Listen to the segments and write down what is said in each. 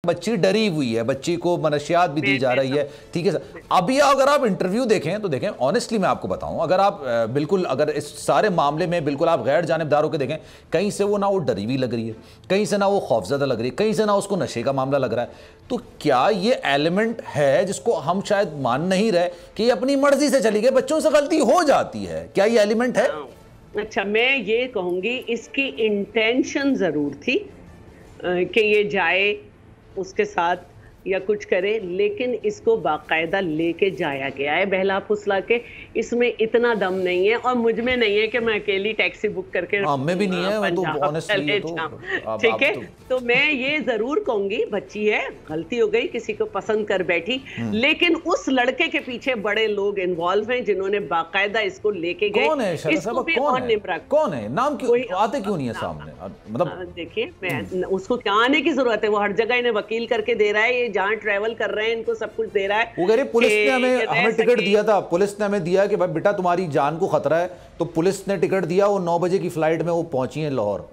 बच्ची डरी हुई है, बच्ची को मनशियात भी दी जा रही है, ठीक है सर। अभी अगर आप इंटरव्यू देखें तो देखें, ऑनेस्टली मैं आपको बताऊं, अगर आप बिल्कुल अगर इस सारे मामले में बिल्कुल आप गैर जानिबदार होकर देखें, कहीं से वो ना वो डरी हुई लग रही है, कहीं से ना वो खौफजदा लग रही है, कहीं से ना उसको नशे का मामला लग रहा है। तो क्या ये एलिमेंट है जिसको हम शायद मान नहीं रहे कि ये अपनी मर्जी से चली गई, बच्चों से गलती हो जाती है, क्या ये एलिमेंट है? अच्छा, मैं ये कहूंगी इसकी इंटेंशन जरूर थी कि ये जाए उसके साथ या कुछ करे, लेकिन इसको बाकायदा लेके जाया गया है बहला फुसला के। इसमें इतना दम नहीं है और मुझ में नहीं है कि मैं अकेली टैक्सी बुक करके में भी नहीं है, ठीक है। तो मैं ये जरूर कहूंगी, बच्ची है, गलती हो गई, किसी को पसंद कर बैठी, लेकिन उस लड़के के पीछे बड़े लोग इन्वॉल्व हैं जिन्होंने बाकायदा इसको लेके गए। कौन है? कौन है? नाम क्यों आते क्यों नहीं है सामने? मतलब देखिए, मैं उसको क्या आने की जरूरत है? वो हर जगह इन्हें वकील करके दे रहा है, जहाँ ट्रैवल कर रहे हैं इनको सब कुछ दे रहा है। वो कह रहे पुलिस ने हमें टिकट दिया था, पुलिस ने हमें दिया कि भाई बेटा तुम्हारी जान को खतरा है, तो पुलिस ने टिकट दिया, वो 9 बजे की फ्लाइट में वो पहुंची है लाहौर।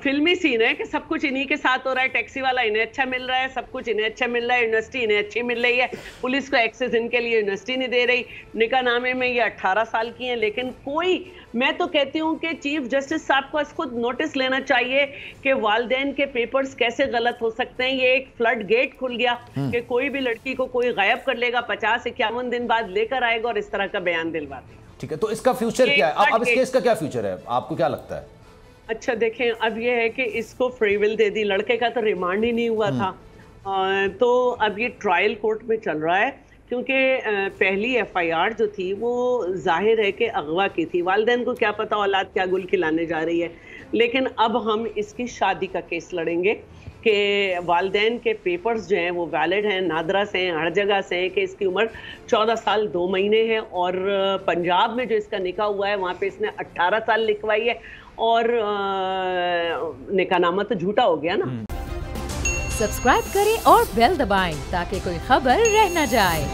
फिल्मी सीन है कि सब कुछ इन्हीं के साथ हो रहा है, टैक्सी वाला इन्हें अच्छा मिल रहा है, सब कुछ इन्हें अच्छा मिल रहा है, यूनिवर्सिटी इन्हें अच्छी मिल रही है, पुलिस को एक्सेस इनके लिए यूनिवर्सिटी नहीं दे रही, निकाहनामे में ये 18 साल की हैं। लेकिन कोई, मैं तो कहती हूँ कि चीफ जस्टिस साहब को इसको नोटिस लेना चाहिए कि वालिदैन के पेपर्स कैसे गलत हो सकते हैं। ये एक फ्लड गेट खुल गया कि कोई भी लड़की को कोई गायब कर लेगा, 50-51 दिन बाद लेकर आएगा और इस तरह का बयान दिलवा देगा। ठीक है, तो इसका फ्यूचर क्या है? अब इस केस का क्या फ्यूचर है, आपको क्या लगता है? अच्छा देखें, अब ये है कि इसको फ्री विल दे दी, लड़के का तो रिमांड ही नहीं हुआ था, तो अब ये ट्रायल कोर्ट में चल रहा है, क्योंकि पहली एफआईआर जो थी वो जाहिर है कि अगवा की थी। वालिदैन को क्या पता औलाद क्या गुल खिलाने जा रही है। लेकिन अब हम इसकी शादी का केस लड़ेंगे कि वालिदैन के पेपर्स जो हैं वो वैलिड हैं, नादरा से हैं, हर जगह से हैं, कि इसकी उम्र 14 साल 2 महीने है, और पंजाब में जो इसका निकाह हुआ है वहाँ पे इसने 18 साल लिखवाई है, और निकाहनामा तो झूठा हो गया ना। सब्सक्राइब करें और बेल दबाएं ताकि कोई खबर रह न जाए।